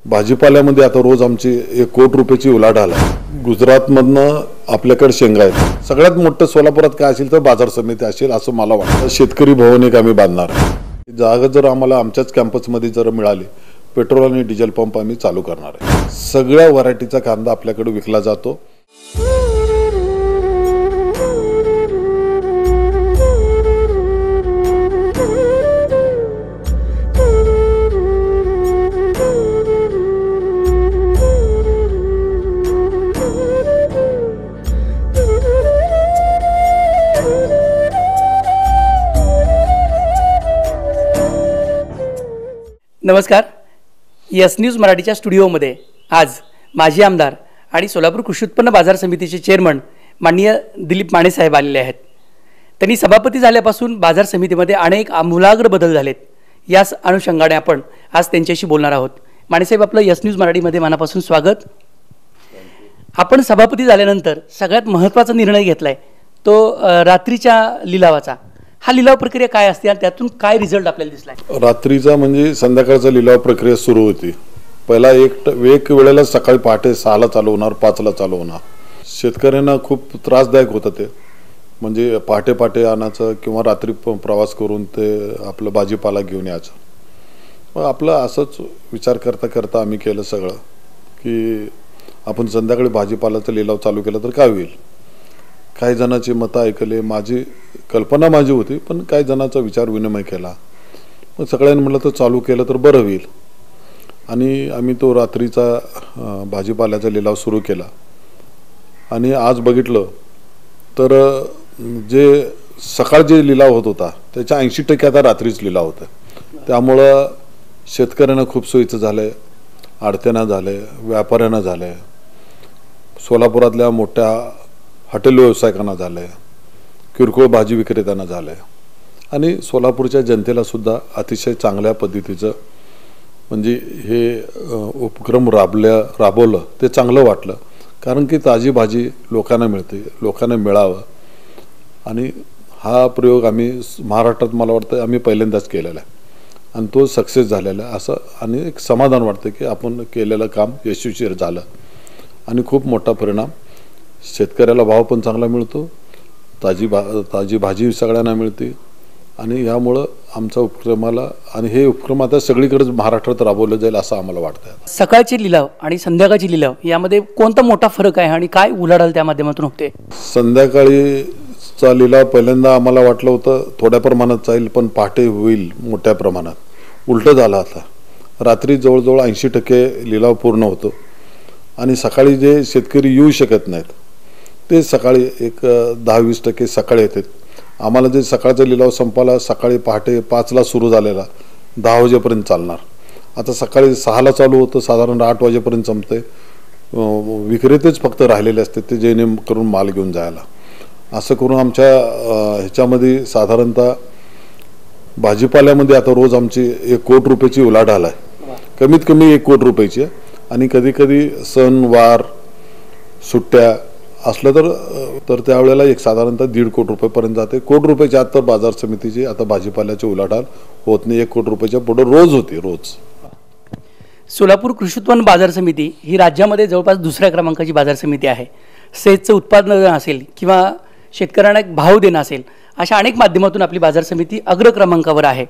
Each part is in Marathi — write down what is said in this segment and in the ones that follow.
भाजीपाल्यामध्ये आता रोज आमची 1 कोटी रुपयाची उलाढाल आहे। गुजरातमधनं आपल्याकडे शेंगा आहेत। सगळ्यात मोठं सोलापुरात काय असेल तर बाजार समिती असेल असं मला वाटतं। शेतकरी भवन एक आम्ही बांधणार आहे। जागा जर आम्हाला आमच्याच कॅम्पसमध्ये जर मिळाली, पेट्रोल आणि डिझेल पंप आम्ही चालू करणार आहे। सगळ्या व्हरायटीचा कांदा आपल्याकडे विकला जातो। नमस्कार। यस न्यूज मराठीच्या स्टुडिओमध्ये आज माजी आमदार आणि सोलापूर कृषी उत्पन्न बाजार समितीचे चेअरमन माननीय दिलीप माने साहेब आलेले आहेत। त्यांनी सभापती झाल्यापासून बाजार समितीमध्ये अनेक आमूलाग्र बदल झालेत। याच अनुषंगाने आपण आज त्यांच्याशी बोलणार आहोत। माने साहेब, आपलं यस न्यूज मराठीमध्ये मनापासून स्वागत। आपण सभापती झाल्यानंतर सगळ्यात महत्त्वाचा निर्णय घेतलाय तो रात्रीच्या लिलावाचा। हा लिलाव प्रक्रिया काय असते आणि त्यातून काय रिझल्ट आपल्याला दिसलाय? रात्रीचा म्हणजे संध्याकाळचा लिलाव प्रक्रिया सुरू होती। पहिला एक वेळेला सकाळी पहाटे 6ला चालू होणार, 5ला चालू होणार। शेतकऱ्यांना खूप त्रासदायक होतं ते, म्हणजे पहाटे पहाटे आणायचं किंवा रात्री प्रवास करून ते आपलं भाजीपाला घेऊन यायचं। मग आपलं असंच विचार करता करता आम्ही केलं सगळं की आपण संध्याकाळी भाजीपाल्याचा लिलाव चालू केला तर काय होईल। काही जणांची मतं ऐकले, माझी कल्पना माझी होती, पण काही जणांचा विचार विनिमय केला। मग सगळ्यांनी म्हटलं तर चालू केलं तर बरं होईल आणि आम्ही तो रात्रीचा भाजीपाल्याचा लिलाव सुरू केला। आणि आज बघितलं तर जे सकाळ जे लिलाव होत होता त्याच्या 80% आता रात्रीच लिलाव होतं। त्यामुळं शेतकऱ्यांना खूप सोयीचं झालं, आडत्यांना झालं, व्यापाऱ्यांना झालं, सोलापुरातल्या मोठ्या हॉटेल व्यावसायिकांना झालं, किरकोळ भाजी विक्रेत्यांना झालं आणि सोलापूरच्या जनतेला सुद्धा अतिशय चांगल्या पद्धतीचं म्हणजे हे उपक्रम राबवलं ते चांगलं वाटलं। कारण की ताजी भाजी लोकांना मिळते, लोकांना मिळावं आणि हा प्रयोग आम्ही महाराष्ट्रात मला वाटतं आम्ही पहिल्यांदाच केलेला आहे आणि तो सक्सेस झालेला आहे असं आणि एक समाधान वाटतं की आपण केलेलं काम यशस्वी झालं आणि खूप मोठा परिणाम शेतकऱ्याला भाव पण चांगला मिळतो, ताजी भाजी सगळ्यांना मिळते आणि यामुळं आमचा उपक्रमाला आणि हे उपक्रम आता सगळीकडेच महाराष्ट्रात राबवलं जाईल असं आम्हाला वाटतं। सकाळचे लिलाव आणि संध्याकाळचे लिलाव यामध्ये कोणता मोठा फरक आहे आणि काय उलाढाल त्या माध्यमातून होते? संध्याकाळीचा लिलाव पहिल्यांदा आम्हाला वाटलं होतं थोड्या प्रमाणात जाईल, पण पहाटे होईल मोठ्या प्रमाणात, उलटं झालं। आता रात्री जवळजवळ 80% लिलाव पूर्ण होतो आणि सकाळी जे शेतकरी येऊ शकत नाहीत ते सकाळी एक 10-20% सकाळी येतात। आम्हाला जे सकाळचा लिलाव संपाला सकाळी पहाटे 5ला सुरू झालेला 10 वाजेपर्यंत चालणार, आता सकाळी 6ला चालू होतं, साधारण 8 वाजेपर्यंत संपते। विक्रेतेच फक्त राहिलेले असते ते जेणे करून माल घेऊन जायला। असं करून आमच्या ह्याच्यामध्ये साधारणतः भाजीपाल्यामध्ये आता रोज आमची 1 कोटी रुपयाची उलाढाल आहे, कमीत कमी 1 कोटी रुपयाची आहे। आणि कधी कधी सण वार सुट्ट्या असलं तर त्यावेळेला एक साधारणतः 1.5 कोटी रुपयेपर्यंत जाते। 1 कोटी रुपयाच्या आत तर बाजार समितीची आता भाजीपाल्याची उलाढाल होत नाही, 1 कोटी रुपयाच्या पुढे रोज होती। रोज सोलापूर कृषी उत्पन्न बाजार समिती ही राज्यामध्ये जवळपास 2ऱ्या क्रमांकाची बाजार समिती आहे। सेजचं उत्पादन असेल किंवा शेतकऱ्यांना एक भाव देणं असेल, अशा अनेक माध्यमातून आपली बाजार समिती अग्र क्रमांकावर आहे।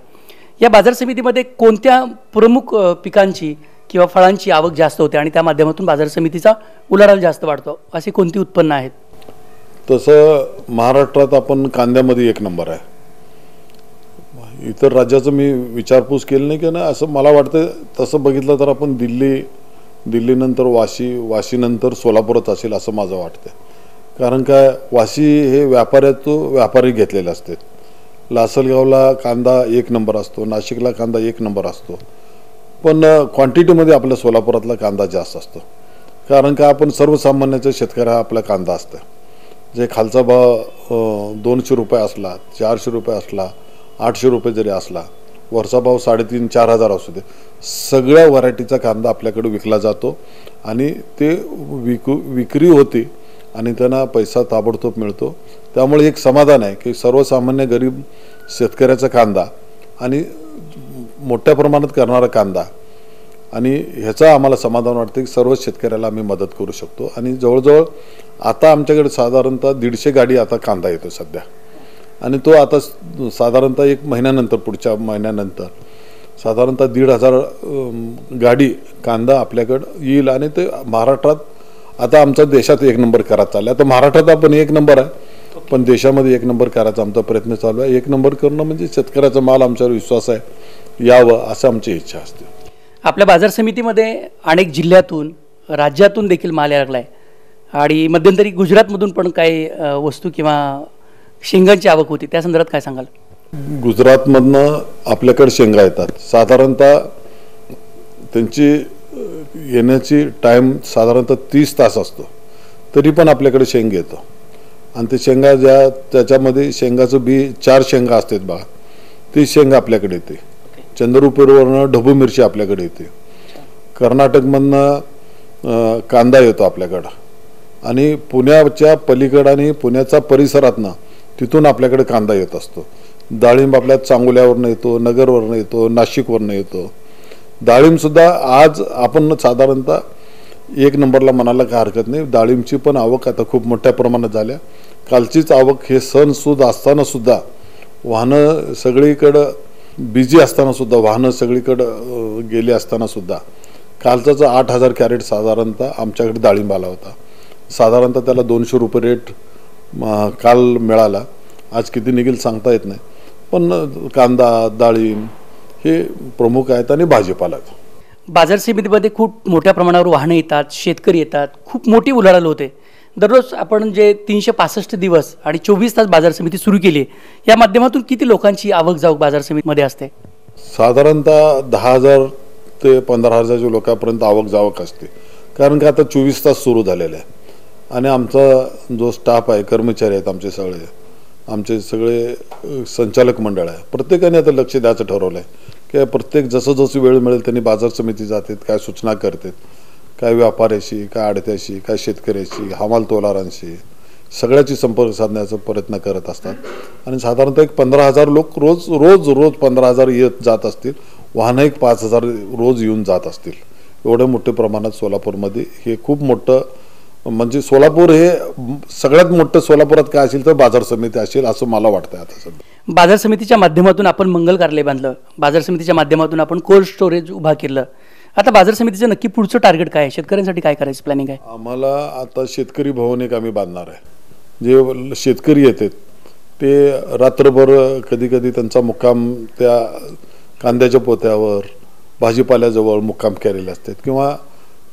या बाजार समितीमध्ये कोणत्या प्रमुख पिकांची किंवा फळांची आवक जास्त होते आणि त्या माध्यमातून बाजार समितीचा उलाढाल जास्त वाढतो, असे कोणती उत्पन्न आहेत? तसं महाराष्ट्रात आपण कांद्यामध्ये 1 नंबर आहे। इतर राज्याचं मी विचारपूस केली नाही की ना, असं मला वाटतं तसं बघितलं तर आपण दिल्लीनंतर वाशीनंतर सोलापूरच असेल असं माझं वाटतं। कारण काय, वाशी हे व्यापारी घेतलेले असते। लासलगावला कांदा 1 नंबर असतो, नाशिकला कांदा 1 नंबर असतो, पण क्वांटिटीमध्ये आपल्या सोलापुरातला कांदा जास्त असतो। कारण का, आपण सर्वसामान्याचा शेतकरी हा आपला कांदा असतं, जे खालचा भाव 200 रुपये असला, 400 रुपये असला, 800 रुपये जरी असला, वरचा भाव 3,500-4,000 असू दे, सगळ्या व्हरायटीचा कांदा आपल्याकडे विकला जातो आणि ते विक्री होते आणि त्यांना पैसा ताबडतोब मिळतो। त्यामुळे एक समाधान आहे की सर्वसामान्य गरीब शेतकऱ्याचा कांदा आणि मोठ्या प्रमाणात करणारा कांदा आणि ह्याचं आम्हाला समाधान वाटतं की सर्व शेतकऱ्याला आम्ही मदत करू शकतो. आणि जवळजवळ आता आमच्याकडे साधारणतः 150 गाडी आता कांदा येतो सध्या, आणि तो आता साधारणतः 1 महिन्यानंतर, पुढच्या महिन्यानंतर साधारणतः 1,500 गाडी कांदा आपल्याकडं येईल. आणि ते महाराष्ट्रात आता आमचा देशात 1 नंबर करायचा चालला आहे. आता महाराष्ट्रात आपण 1 नंबर आहे, पण देशामध्ये 1 नंबर करायचा आमचा प्रयत्न चालू आहे. 1 नंबर करणं म्हणजे शेतकऱ्याचा माल आमच्यावर विश्वास आहे यावं असं आमची इच्छा असते. आपल्या बाजार समितीमध्ये अनेक जिल्ह्यातून, राज्यातून देखील माल यायला लागला आहे आणि मध्यंतरी गुजरातमधून पण काही वस्तू किंवा शेंगांची आवक होती, त्या संदर्भात काय सांगाल? गुजरातमधनं आपल्याकडे शेंगा येतात. साधारणतः त्यांची येण्याची टाईम साधारणतः 30 तास असतो, तरी पण आपल्याकडे शेंग येतं. आणि ते शेंगा त्याच्यामध्ये शेंगाचं बी 4 शेंगा असतात बघा, ती शेंगा आपल्याकडे येते. चंद्रपूरवरनं ढबू मिरची आपल्याकडे येते. कर्नाटकमधनं कांदा येतो आपल्याकडं. आणि पुण्याच्या पलीकडं आणि पुण्याच्या परिसरातनं तिथून आपल्याकडे कांदा येत असतो. डाळिंब आपल्या चांगोल्यावरनं येतो, नगरवरनं येतो, नाशिकवरनं येतो. डाळिंबसुद्धा आज आपण साधारणतः 1 नंबरला म्हणायला काय हरकत नाही. डाळिंबची पण आवक आता खूप मोठ्या प्रमाणात झाल्या. कालचीच आवक, हे सणसूद असतानासुद्धा वाहनं सगळीकडं बिझी असतानासुद्धा, वाहनं सगळीकडं गेली असतानासुद्धा कालचाच 8,000 कॅरेट साधारणतः आमच्याकडे डाळिंब आला होता. साधारणतः त्याला 200 रुपये रेट काल मिळाला. आज किती निघेल सांगता येत नाही, पण कांदा, डाळिंब हे प्रमुख आहेत आणि भाजीपाला. बाजार समितीमध्ये खूप मोठ्या प्रमाणावर वाहनं येतात, शेतकरी येतात, खूप मोठी उलाढाल होते. दररोज आपण जे 365 दिवस आणि 24 तास बाजार समिती सुरू केली, या माध्यमातून किती लोकांची आवक जावक बाजार समितीमध्ये असते? साधारणतः 10,000 ते 15,000 लोकांपर्यंत आवक जावक असते. कारण का आता 24 तास सुरू झालेले आहे. आणि आमचा जो स्टाफ आहे, कर्मचारी आहेत आमचे सगळे संचालक मंडळ आहे, प्रत्येकाने आता लक्ष द्यायचं ठरवलं आहे की प्रत्येक जसं जसं वेळ मिळेल त्यांनी बाजार समिती जातात, काय सूचना करतात, काय व्यापाऱ्याशी, काय आडत्याशी, काय शेतकऱ्याशी, हमाल तोलारांशी सगळ्याची संपर्क साधण्याचा प्रयत्न करत असतात. आणि साधारणतः 15,000 लोक रोज 15,000 येत जात असतील. वाहनं 5,000 रोज येऊन जात असतील. एवढ्या मोठ्या प्रमाणात सोलापूरमध्ये हे खूप मोठं, म्हणजे सोलापूर हे सगळ्यात मोठं सोलापुरात काय असेल तर बाजार समिती असेल असं मला वाटतं. आता सध्या बाजार समितीच्या माध्यमातून आपण मंगल कार्यालय बांधलं, बाजार समितीच्या माध्यमातून आपण कोल्ड स्टोरेज उभा केलं. आता बाजार समितीचं नक्की पुढचं टार्गेट काय आहे? शेतकऱ्यांसाठी काय करायचं प्लॅनिंग आहे? आम्हाला आता शेतकरी भवन एक आम्ही बांधणार आहे. जे शेतकरी येतात ते रात्रभर कधी कधी त्यांचा मुक्काम त्या कांद्याच्या पोत्यावर, भाजीपाल्याजवळ मुक्काम केलेले असतात, किंवा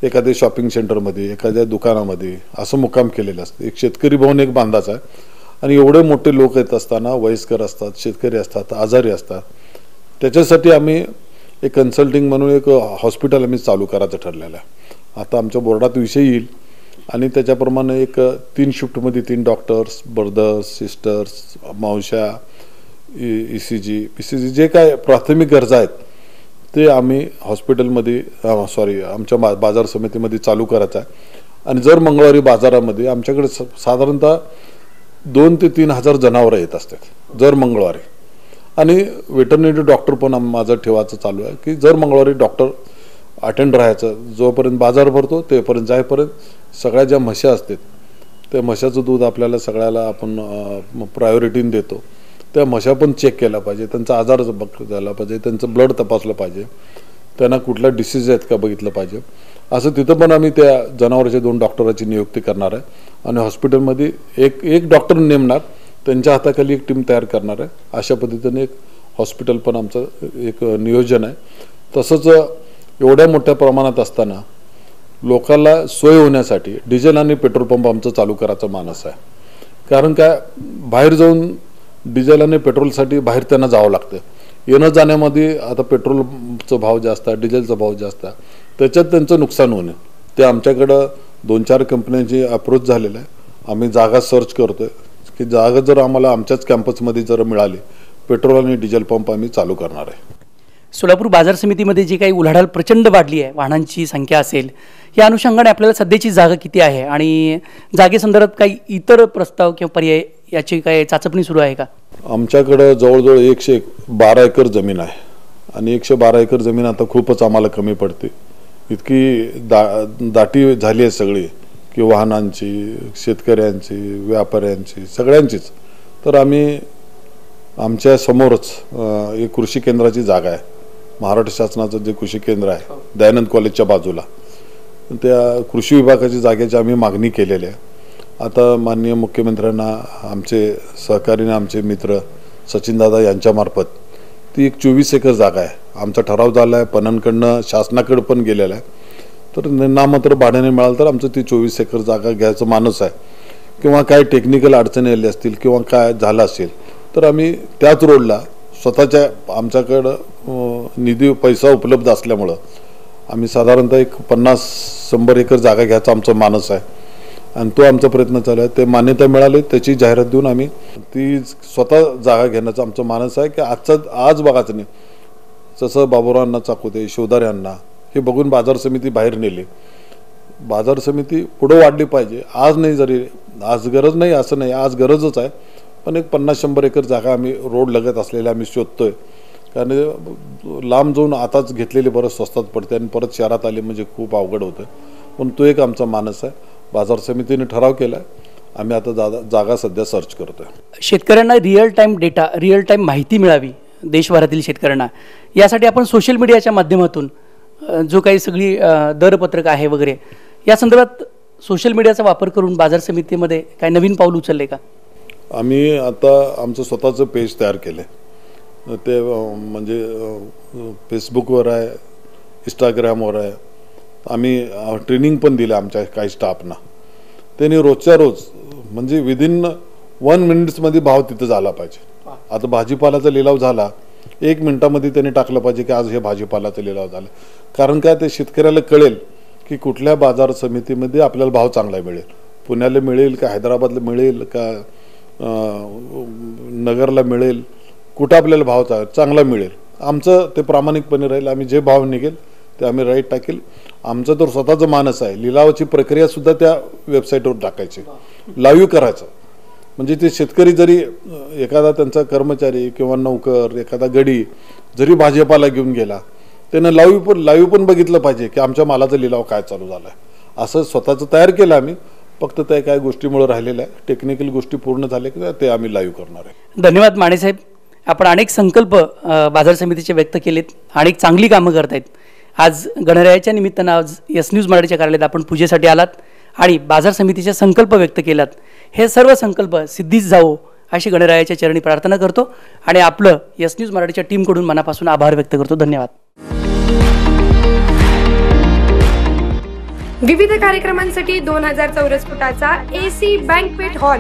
एखाद्या शॉपिंग सेंटरमध्ये, एखाद्या दुकानामध्ये असं मुक्काम केलेलं असतं. एक शेतकरी भवन एक बांधायचं आहे. आणि एवढे मोठे लोक येत असताना वयस्कर असतात, शेतकरी असतात, आजारी असतात, त्याच्यासाठी आम्ही एक कन्सल्टिंग म्हणून एक हॉस्पिटल आम्ही चालू करायचं ठरलेलं आहे. आता आमच्या बोर्डात विषय येईल आणि त्याच्याप्रमाणे एक 3 शिफ्टमध्ये 3 डॉक्टर्स, ब्रदर्स, सिस्टर्स, मावश्या, ECG, PCG जे काय प्राथमिक गरजा आहेत ते आम्ही हॉस्पिटलमध्ये आमच्या बाजार समितीमध्ये चालू करायचं आहे. आणि जर मंगळवारी बाजारामध्ये आमच्याकडे साधारणतः 2,000 ते 3,000 जनावरं येत असतात जर मंगळवारी. आणि वेटरनरी डॉक्टर पण माझं ठेवायचं चालू आहे की जर मंगळवारी डॉक्टर अटेंड राहायचं, जोपर्यंत बाजार भरतो तेपर्यंत, जाईपर्यंत सगळ्या ज्या म्हशी असतात त्या म्हशाचं दूध आपल्याला सगळ्याला आपण प्रायोरिटीने देतो. त्या म्हशा पण चेक केला पाहिजे, त्यांचा आजार झाला पाहिजे, त्यांचं ब्लड तपासलं पाहिजे, त्यांना कुठला डिसीज आहेत का बघितलं पाहिजे. असं तिथं पण आम्ही त्या जनावरांच्या 2 डॉक्टरांची नियुक्ती करणार आहे. आणि हॉस्पिटलमध्ये एक डॉक्टर नेमणार, त्यांच्या हाताखाली एक टीम तयार करणार आहे. अशा पद्धतीने एक हॉस्पिटल पण आमचं एक नियोजन आहे. तसंच एवढ्या मोठ्या प्रमाणात असताना लोकांना सोय होण्यासाठी डिझेल आणि पेट्रोल पंप आमचं चालू करायचा मानस आहे. कारण काय, बाहेर जाऊन डिझेल आणि पेट्रोलसाठी बाहेर त्यांना जावं लागतं. येणं जाण्यामध्ये आता पेट्रोलचा भाव जास्त आहे, डिझेलचा भाव जास्त आहे, त्याच्यात त्यांचं नुकसान होणे. ते आमच्याकडं 2-4 कंपन्यांची अप्रोच झालेलं आहे. आम्ही जागा सर्च करतोय की जागा जर आम्हाला आमच्याच कॅम्पसमध्ये जर मिळाली, पेट्रोल आणि डिझेल पंप आम्ही चालू करणार आहे. सोलापूर बाजार समितीमध्ये जी काही उलाढाल प्रचंड वाढली आहे, वाहनांची संख्या असेल, या अनुषंगाने आपल्याला सध्याची जागा किती आहे आणि जागेसंदर्भात काही इतर प्रस्ताव किंवा पर्याय याची काय चाचपणी सुरू आहे का? आमच्याकडं जवळजवळ 112 एकर जमीन आहे. आणि 112 एकर जमीन आता खूपच आम्हाला कमी पडते. इतकी दाटी झाली आहे सगळी की वाहनांची, शेतकऱ्यांची, व्यापाऱ्यांची, सगळ्यांचीच. तर आम्ही आमच्या समोरच एक कृषी केंद्राची जागा आहे, महाराष्ट्र शासनाचं जे कृषी केंद्र आहे दयानंद कॉलेजच्या बाजूला, त्या कृषी विभागाची जागेची आम्ही मागणी केलेली आहे. आता माननीय मुख्यमंत्र्यांना आमचे सहकारीने आमचे मित्र सचिनदादा यांच्यामार्फत ती एक 24 एकर जागा आहे, आमचा ठराव झाला आहे, पणनकडनं शासनाकडे पण गेलेला आहे. तर नामात्र भाड्याने मिळालं तर आमचं ती 24 एकर जागा घ्यायचं मानस आहे. किंवा काय टेक्निकल अडचणी आली असतील किंवा काय झालं असेल तर आम्ही त्याच रोडला स्वतःच्या आमच्याकडं निधी पैसा उपलब्ध असल्यामुळं आम्ही साधारणतः एक 50-100 एकर जागा घ्यायचा आमचं मानस आहे आणि तो आमचा प्रयत्न चालू आहे. ते मान्यता मिळाली त्याची जाहिरात देऊन आम्ही ती स्वतः जागा घेण्याचा आमचं मानस आहे की आज बघाच नाही, जसं बाबुरावांना चाकोते, शिवदार हे बघून बाजार समिती बाहेर नेली. बाजार समिती पुढे वाढली पाहिजे. आज नाही, जरी आज गरज नाही असं नाही, आज गरजच आहे, पण एक 50-100 एकर जागा आम्ही रोड लगत असलेल्या आम्ही शोधतोय. कारण लांब जाऊन आताच घेतलेले बरं स्वस्तात पडते आणि परत शहरात आले म्हणजे खूप अवघड होतं. पण तो एक आमचा मानस आहे. बाजार समितीने ठराव केला आहे, आम्ही आता जागा सध्या सर्च करतोय. शेतकऱ्यांना real time data, real time माहिती मिळावी देशभरातील शेतकऱ्यांना, यासाठी आपण सोशल मीडियाच्या माध्यमातून जो काही सगळी दरपत्रक आहे वगैरे या संदर्भात सोशल मीडियाचा वापर करून बाजार समितीमध्ये काय नवीन पाऊल उचलले का? आम्ही आता आमचं स्वतःचं पेज तयार केलं आहे. ते म्हणजे फेसबुकवर आहे, इंस्टाग्रामवर आहे. आम्ही ट्रेनिंग पण दिलं आमच्या काही स्टाफना. त्यांनी रोजच्या रोज म्हणजे विदिन 1 मिनिट्समध्ये भाव तिथं झाला पाहिजे. आता भाजीपालाचा लिलाव झाला, 1 मिनिटामध्ये त्यांनी टाकलं पाहिजे की आज हे भाजीपालाचा लिलाव झाला. कारण काय, ते शेतकऱ्याला कळेल की कुठल्या बाजार समितीमध्ये आपल्याला भाव चांगला मिळेल, पुण्याला मिळेल का हैदराबादला मिळेल का नगरला मिळेल, कुठं आपल्याला भाव चांगला मिळेल. आमचं ते प्रामाणिकपणे राहील. आम्ही जे भाव निघेल ते आम्ही राईट टाकेल. आमचं तर स्वतःचं मानस आहे, लिलावाची प्रक्रिया सुद्धा त्या वेबसाईटवर टाकायची, लाईव्ह करायचं. म्हणजे ते शेतकरी जरी एखादा त्यांचा कर्मचारी किंवा नोकर, एखादा गडी जरी भाजीपाला घेऊन गेला, त्यानं लाईव्ह पण बघितलं पाहिजे की आमच्या मालाचा लिलाव काय चालू झाला आहे. असं स्वतःचं तयार केलं आम्ही. फक्त त्या काही गोष्टीमुळे राहिलेलं आहे, टेक्निकल गोष्टी पूर्ण झाल्या की ते आम्ही लाईव्ह करणार आहे. धन्यवाद मानेसाहेब. आपण अनेक संकल्प बाजार समितीचे व्यक्त केलेत, अनेक चांगली कामं करतायत. आज गणरायाच्या निमित्तानं आज एस न्यूज मराठीच्या कार्यालयात आपण पूजेसाठी आलात आणि बाजार समितीचे संकल्प व्यक्त केलात. हे सर्व संकल्प सिद्धीच जावो अशी गणरायाच्या चरणी प्रार्थना करतो आणि आपलं एस न्यूज मराठीच्या टीमकडून मनापासून आभार व्यक्त करतो. धन्यवाद. विविध कार्यक्रमांसाठी 2000 चौरस फुटाचा AC बँकवेट हॉल,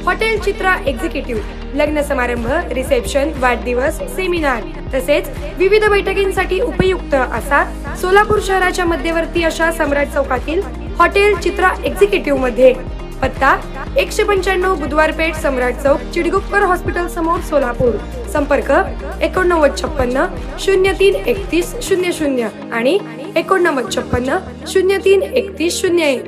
हॉटेल चित्रा एक्झिक्युटिव्ह, लग्न समारंभ, रिसेप्शन, वाढदिवस, सेमिनार तसेच विविध बैठकींसाठी उपयुक्त असा सोलापूर शहराच्या मध्यवर्ती अशा सम्राट चौकातील हॉटेल चित्रा एक्झिक्युटिव्ह मध्ये. पत्ता 195 बुधवार पेठ, सम्राट चौक, चिडगुप्कर हॉस्पिटल समोर, सोलापूर. संपर्क 8956 03 31 00 आणि 8956 03 31 01.